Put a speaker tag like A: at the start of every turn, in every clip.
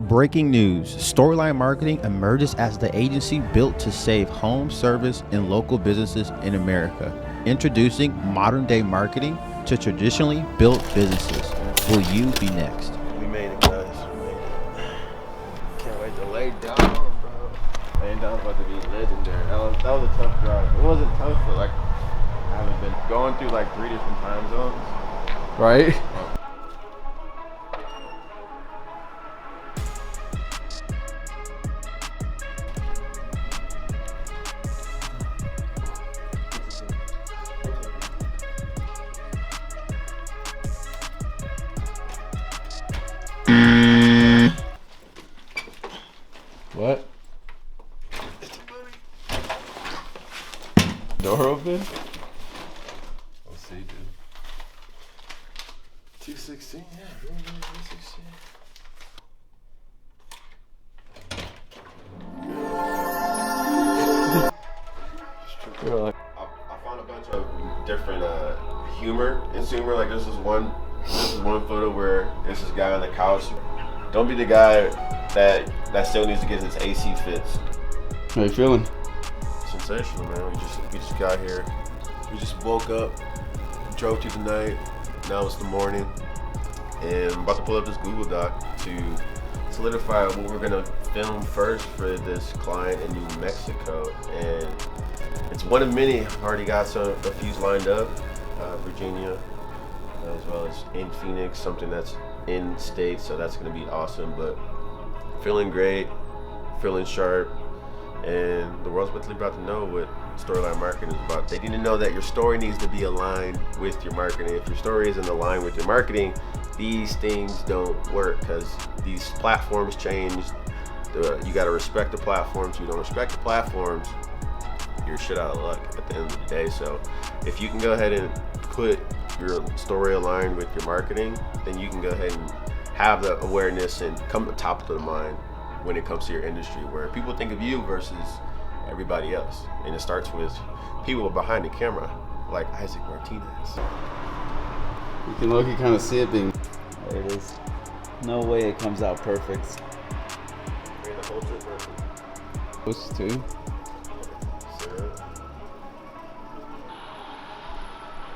A: Breaking news, Storyline Marketing emerges as the agency built to save home service and local businesses in America, introducing modern day marketing to traditionally built businesses. Will you be next?
B: We made it, guys. We made it. Can't wait to lay down, bro. Laying down is about to be legendary. That was a tough drive. It wasn't tough, but like I haven't been going through like 3 different time zones.
C: Right? What? Door open?
B: We'll see, dude. 216, yeah, room number 216. I found a bunch of different humor in humor. Like this is one photo where there's this guy on the couch. Don't be the guy that still needs to get his AC fixed.
C: How you feeling?
B: Sensational, man. We just got here. We just woke up, drove to the night. Now it's the morning, and I'm about to pull up this Google Doc to solidify what we're gonna film first for this client in New Mexico. And it's one of many. I've already got a few lined up, Virginia, as well as in Phoenix, something that's in state, so that's gonna be awesome. But feeling great, feeling sharp, and the world's literally about to know what Storyline Marketing is about. They need to know that your story needs to be aligned with your marketing. If your story isn't aligned with your marketing, these things don't work because these platforms change. You got to respect the platforms. If you don't respect the platforms, you're shit out of luck at the end of the day. So if you can go ahead and put your story aligned with your marketing, then you can go ahead and have the awareness and come to top of the mind when it comes to your industry, where people think of you versus everybody else. And it starts with people behind the camera, like Isaac Martinez.
C: You can look, you kind of see it being. There it is. No way it comes out perfect.
B: Bring the whole trip perfect.
C: Supposed to.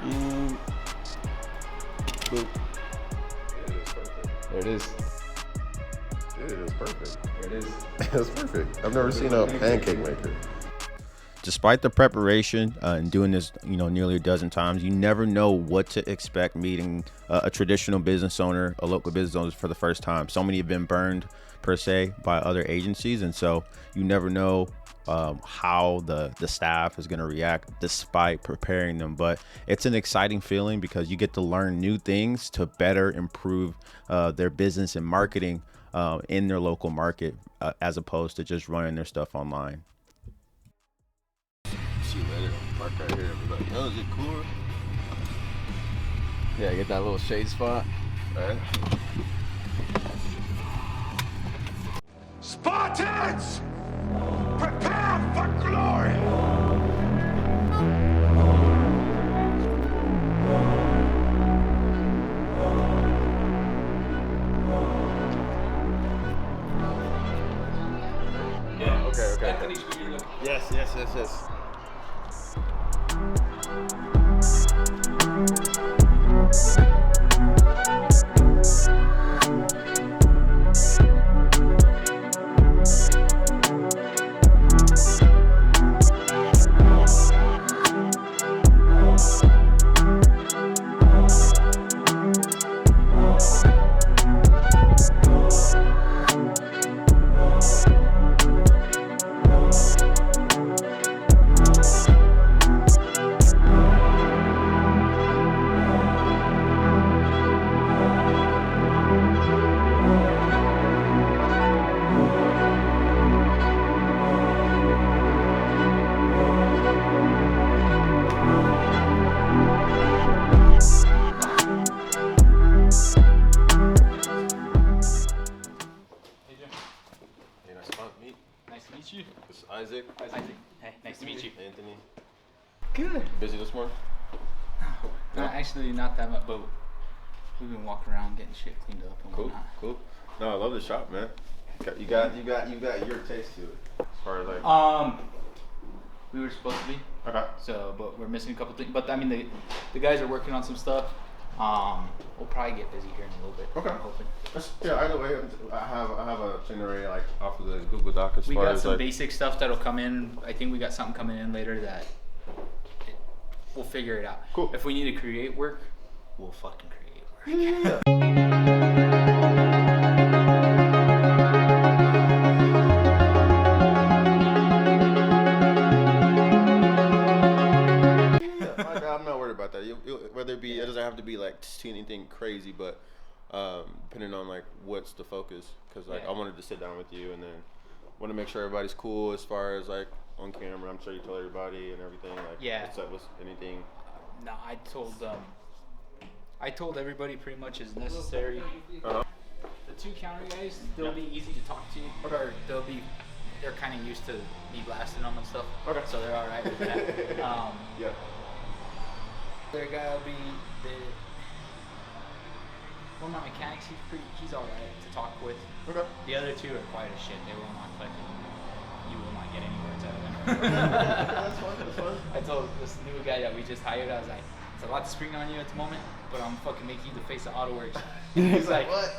C: And boop. There it is.
B: Dude, it is perfect.
C: There it is.
B: It's perfect. I've never seen a pancake maker.
A: Despite the preparation and doing this, nearly a dozen times, you never know what to expect meeting a traditional business owner, a local business owner for the first time. So many have been burned per se by other agencies, and so you never know how the staff is going to react despite preparing them. But it's an exciting feeling because you get to learn new things to better improve their business and marketing in their local market as opposed to just running their stuff online.
B: See you later. Park right here. Be like, oh, is it cooler?
C: Yeah, get that little shade spot.
B: Right.
D: Spartans! Prepare for glory!
B: Yeah, okay. Yes. Isaac.
E: Hey, nice to meet you.
B: Anthony.
E: Good.
B: Busy this morning?
E: No, actually not that much, but we've been walking around getting shit cleaned up and
B: Cool,
E: whatnot.
B: cool. No, I love the shop, man. You got your taste to it. As far as like.
E: We were supposed to be.
B: Okay.
E: So, but we're missing a couple things. But I mean, the guys are working on some stuff. We'll probably get busy here in a little bit.
B: Okay.
E: I'm hoping.
B: Yeah. Either way, I have a itinerary like off of the Google Doc as
E: We
B: far
E: got
B: as
E: some
B: like,
E: basic stuff that'll come in. I think we got something coming in later that we'll figure it out.
B: Cool.
E: If we need to create work, we'll fucking create work.
B: Yeah. I'm not worried about that. Whether it be, it doesn't have to be like anything crazy, but depending on like what's the focus, because like I wanted to sit down with you and then want to make sure everybody's cool as far as like on camera. I'm sure you told everybody and everything. Like, what's up with anything?
E: No, I told everybody pretty much as necessary.
B: Uh-huh.
E: The two counter guys, they'll be easy to talk to.
B: Okay.
E: Or they're kind of used to me blasting them and stuff.
B: Okay.
E: So they're all right with that.
B: Yeah.
E: Their guy will be one of my mechanics. He's all right to talk with.
B: Okay.
E: The other two are quiet as shit. They will not click. You will not get any words out of them.
B: That's fine.
E: I told this new guy that we just hired, I was like, it's a lot to spring on you at the moment, but I'm fucking making you the face of AutoWorks. He's like,
B: what?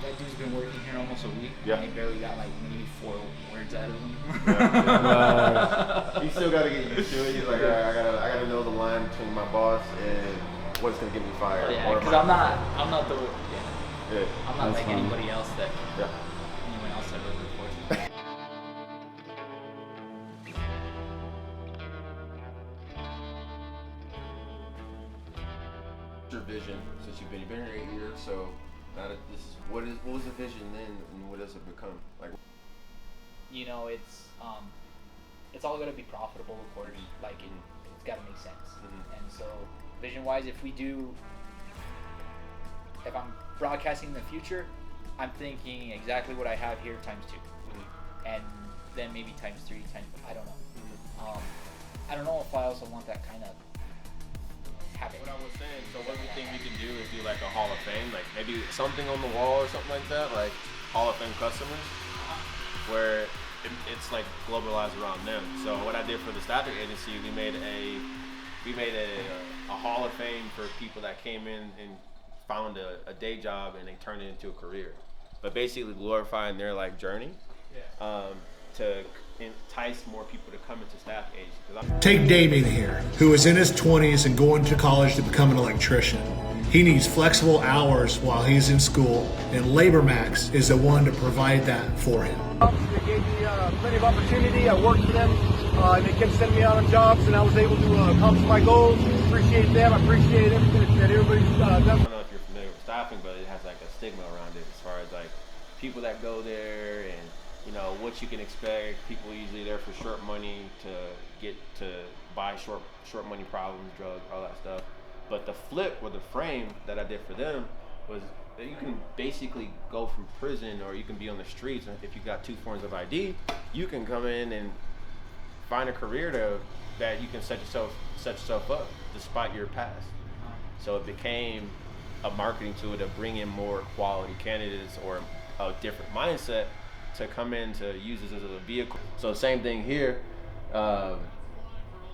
E: That dude's been working here almost a week.
B: Yeah.
E: And he barely got like maybe 4 words out of him.
B: You still gotta get used to it. He's like, all right, I gotta know the line between my boss and what's gonna get me fired.
E: Oh, yeah, because I'm not I'm not like
C: That's funny.
E: anybody else that
B: Yeah.
E: anyone else that ever reports.
B: Your vision since you've been here 8 years, so now that this is what was the vision then and what does it become? Like,
E: You know, it's all gonna be profitable according, like it's gotta make sense.
B: Mhm.
E: And so vision wise, if I'm broadcasting in the future, I'm thinking exactly what I have here times 2. And then maybe times 3, I don't know. I don't know if I also want that kind of habit.
B: what I was saying, so what we think we can do is do like a Hall of Fame, like maybe something on the wall or something like that, like Hall of Fame customers, where it's like globalized around them. So what I did for the staffing agency, we made a Hall of Fame for people that came in and found a day job and they turned it into a career, but basically glorifying their like journey, to entice more people to come into staff agency.
F: Take Damien here, who is in his 20s and going to college to become an electrician. He needs flexible hours while he's in school, and LaborMax is the one to provide that for him.
G: They gave me plenty of opportunity. I worked for them, and they kept sending me out on jobs, and I was able to accomplish my goals. Appreciate them. I appreciate everything that everybody's done.
B: I don't know if you're familiar with staffing, but it has like a stigma around it as far as like people that go there and you know what you can expect. People usually there for short money to buy short money problems, drugs, all that stuff. But the flip or the frame that I did for them was that you can basically go from prison or you can be on the streets, and if you got 2 forms of ID, you can come in and find a career that you can set yourself up despite your past. So it became a marketing tool to bring in more quality candidates or a different mindset to come in to use this as a vehicle. So same thing here,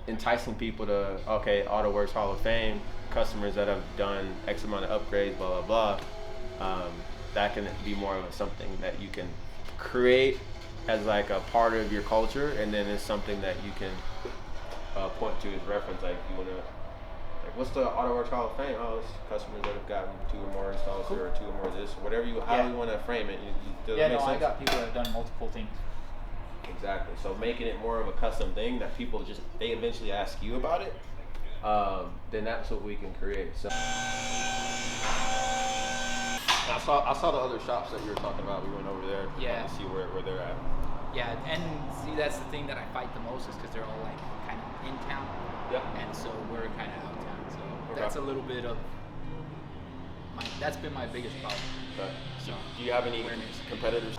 B: enticing people to, okay, AutoWorks Hall of Fame, customers that have done X amount of upgrades, blah, blah, blah. That can be more of something that you can create as like a part of your culture, and then it's something that you can point to as reference, like you wanna, like what's the AutoWorks Hall of Fame? Oh, it's customers that have gotten 2 or more installs or 2 or more of this, whatever how you wanna frame it. Does it make sense?
E: I got people that have done multiple things.
B: Exactly. So making it more of a custom thing that people they eventually ask you about it, then that's what we can create. So I saw the other shops that you were talking about. We went over there to see where they're at.
E: Yeah, and see, that's the thing that I fight the most is because they're all like kind of in town.
B: Yep.
E: And so we're kind of out of town. So that's a little bit of that's been my biggest problem.
B: Okay. So do you have any competitors?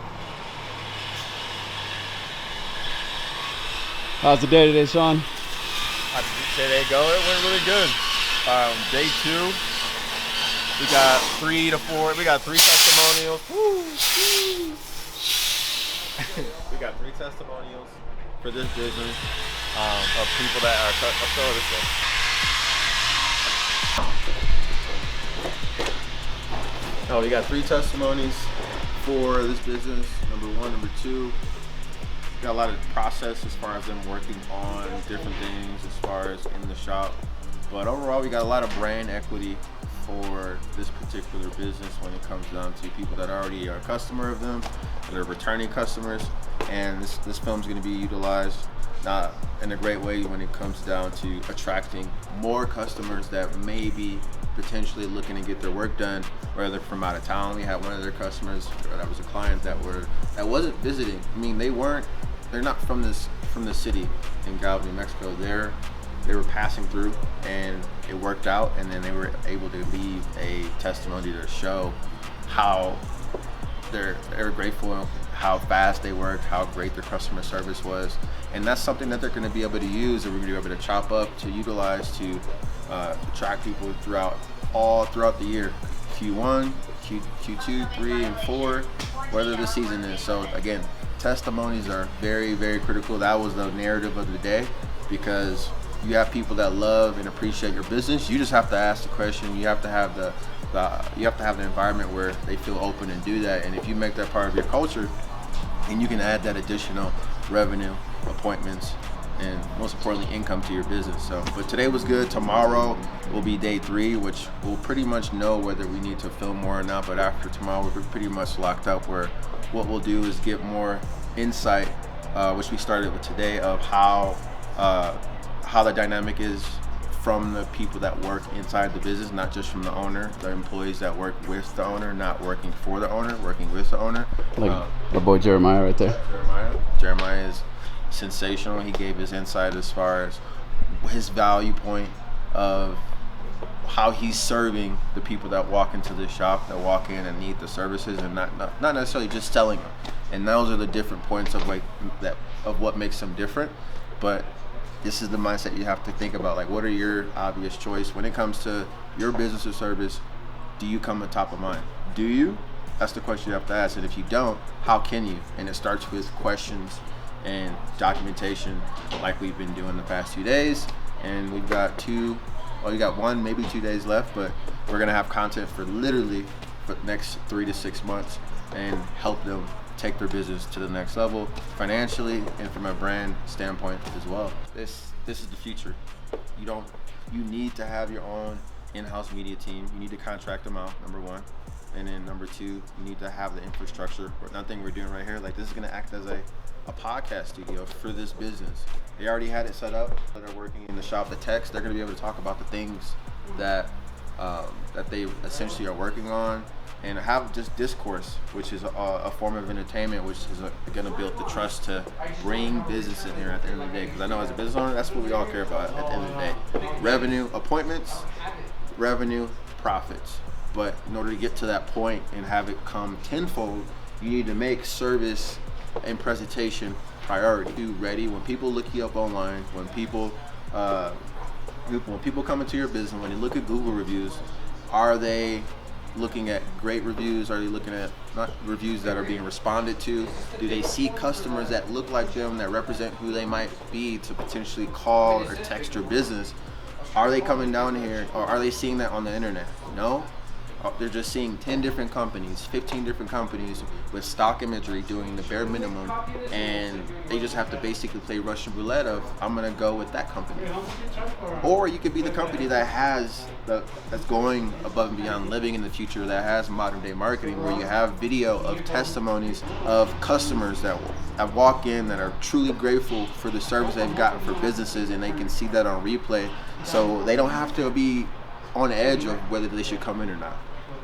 C: How's the day today, Shawn?
H: How did you say they go? It went really good. Day 2,
B: We got 3 to 4. We got 3 testimonials. Woo. We got 3 testimonials for this business of people that are. Let's go this way. Oh, we got 3 testimonies for this business. Number 1, number 2. Got a lot of process as far as them working on different things as far as in the shop. But overall, we got a lot of brand equity for this particular business when it comes down to people that already are a customer of them, that are returning customers. And this film's going to be utilized in a great way when it comes down to attracting more customers that may be potentially looking to get their work done, whether from out of town. We had one of their customers that was a client that wasn't visiting. I mean, they're not from the city in Gallup, New Mexico. They were passing through, and it worked out, and then they were able to leave a testimony to show how they're grateful, how fast they worked, how great their customer service was. And that's something that they're going to be able to use, and we're going to be able to chop up to utilize to attract people throughout the year, Q1, Q2, 3, and 4, whether the season is. So again, testimonies are very, very critical. That was the narrative of the day, because you have people that love and appreciate your business. You just have to ask the question. You have to have the environment where they feel open and do that. And if you make that part of your culture, and you can add that additional revenue, appointments, and most importantly, income to your business. So, but today was good. Tomorrow will be day 3, which we'll pretty much know whether we need to film more or not. But after tomorrow, we're pretty much locked up, where what we'll do is get more insight, which we started with today, of how the dynamic is from the people that work inside the business, not just from the owner, the employees that work with the owner, not working for the owner, working with the owner.
C: Like our boy Jeremiah right there.
B: Jeremiah is sensational. He gave his insight as far as his value point of how he's serving the people that walk into the shop, that walk in and need the services, and not necessarily just selling them. And those are the different points of what makes them different. But this is the mindset you have to think about. Like, what are your obvious choice when it comes to your business or service? Do you come on top of mind? Do you? That's the question you have to ask. And if you don't, how can you? And it starts with questions and documentation, like we've been doing the past few days. And we've got you got 1, maybe 2 days left, but we're gonna have content for literally for the next 3 to 6 months, and help them take their business to the next level financially and from a brand standpoint as well. This is the future. You need to have your own in-house media team. You need to contract them out, number 1. And then number 2, you need to have the infrastructure. Nothing we're doing right here, like this is gonna act as a podcast studio for this business. They already had it set up. That are working in the shop, the techs, they're gonna be able to talk about the things that they essentially are working on, and have just discourse, which is a form of entertainment, which is going to build the trust to bring business in here at the end of the day. Because I know as a business owner, that's what we all care about at the end of the day. Revenue, appointments, revenue, profits. But in order to get to that point and have it come tenfold, you need to make service and presentation priority. Do ready when people look you up online, when people come into your business, when they look at Google reviews, are they looking at great reviews? Are they looking at not reviews that are being responded to? Do they see customers that look like them, that represent who they might be to potentially call or text your business? Are they coming down here, or are they seeing that on the internet? No. They're just seeing 10 different companies, 15 different companies with stock imagery doing the bare minimum, and they just have to basically play Russian roulette of, I'm gonna go with that company. Or you could be the company that's going above and beyond, living in the future, that has modern day marketing, where you have video of testimonies of customers that have walked in that are truly grateful for the service they've gotten for businesses, and they can see that on replay, so they don't have to be on edge of whether they should come in or not.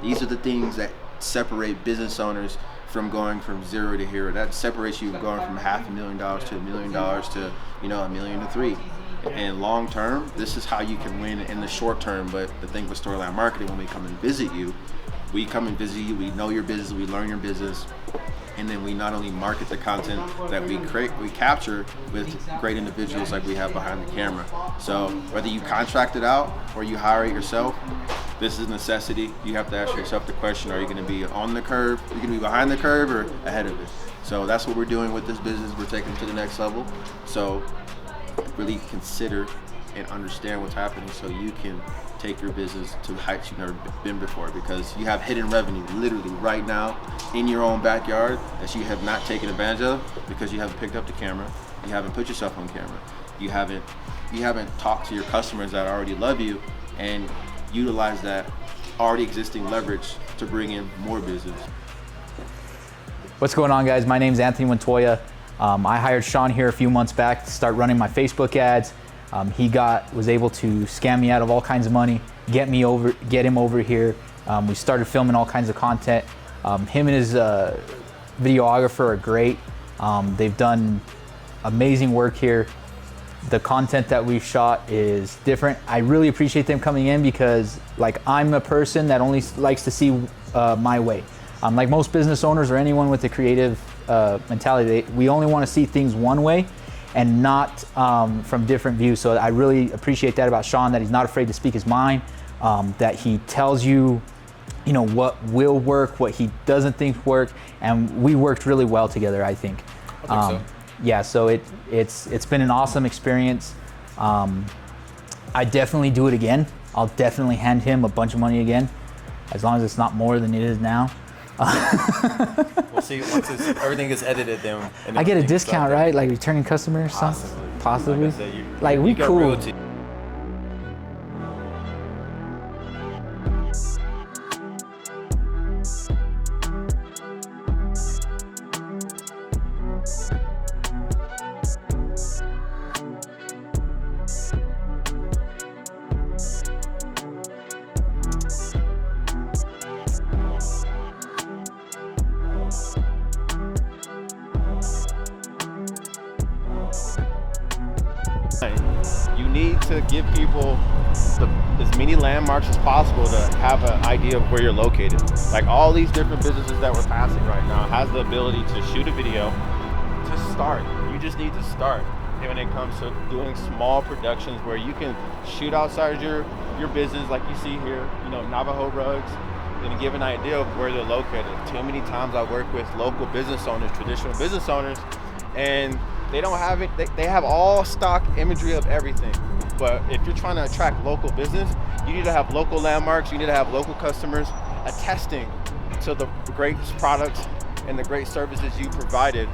B: These are the things that separate business owners from going from 0 to hero. That separates you going from $500,000 to $1 million to $1 million to $3 million. And long term, this is how you can win in the short term. But the thing with Storyline Marketing, when we come and visit you, we come and visit you, we know your business, we learn your business, and then we not only market the content that we capture with great individuals like we have behind the camera. So whether you contract it out or you hire it yourself,
A: This is a necessity. You have to ask yourself the question, are you gonna be on the curve? Are you gonna be behind the curve or ahead of it? So that's what we're doing with this business. We're taking it to the next level. So really consider and understand what's happening so you can take your business to heights you've never been before, because you have hidden revenue literally right now in your own backyard that you have not taken advantage of because you haven't picked up the camera, you haven't put yourself on camera, you haven't talked to your customers that already love you and utilize that already existing leverage to bring in more business.
E: What's going on, guys? My name's Anthony Montoya. I hired Shawn here a few months back to start running my Facebook ads. He was able to scam me out of all kinds of money, get him over here. We started filming all kinds of content. Him and his videographer are great. They've done amazing work here. The content that we've shot is different. I really appreciate them coming in because, like, I'm a person that only likes to see my way. Like most business owners or anyone with a creative mentality, we only want to see things one way and not from different views. So I really appreciate that about Shawn, that he's not afraid to speak his mind, that he tells you, what will work, what he doesn't think work, and we worked really well together, I think.
H: I think so.
E: Yeah, so it's been an awesome experience. I definitely do it again. I'll definitely hand him a bunch of money again, as long as it's not more than it is now.
H: We'll see once everything gets edited. Then
E: I get a discount, right? Like returning customers, possibly.
H: Like I said,
E: like we
H: got
E: cool.
H: royalty.
A: You need to give people as many landmarks as possible to have an idea of where you're located. Like all these different businesses that we're passing right now has the ability to shoot a video to start. You just need to start. And when it comes to doing small productions where you can shoot outside your business, like you see here, Navajo rugs, and give an idea of where they're located. Too many times I work with local business owners, traditional business owners, and they don't have it. They have all stock imagery of everything. But if you're trying to attract local business, you need to have local landmarks. You need to have local customers attesting to the great products and the great services you provided,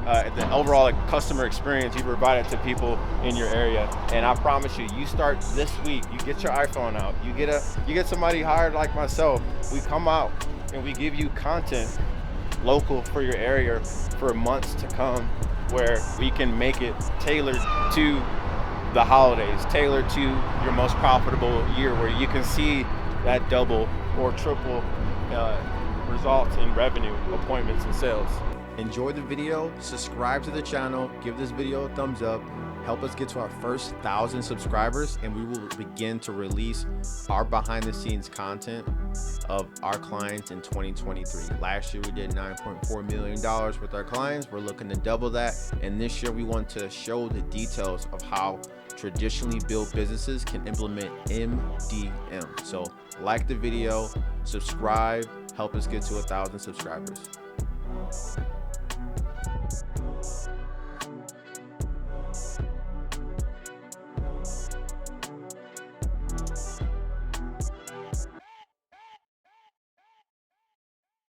A: the overall customer experience you provided to people in your area. And I promise you, you start this week. You get your iPhone out. You get somebody hired like myself. We come out and we give you content local for your area for months to come, where we can make it tailored to the holidays, tailored to your most profitable year, where you can see that double or triple results in revenue, appointments, and sales. Enjoy the video, subscribe to the channel, give this video a thumbs up, help us get to our first 1,000 subscribers, and we will begin to release our behind the scenes content of our clients in 2023. Last year we did $9.4 million with our clients. We're looking to double that, and this year we want to show the details of how traditionally built businesses can implement M.D.M. So like the video, subscribe, help us get to 1,000 subscribers.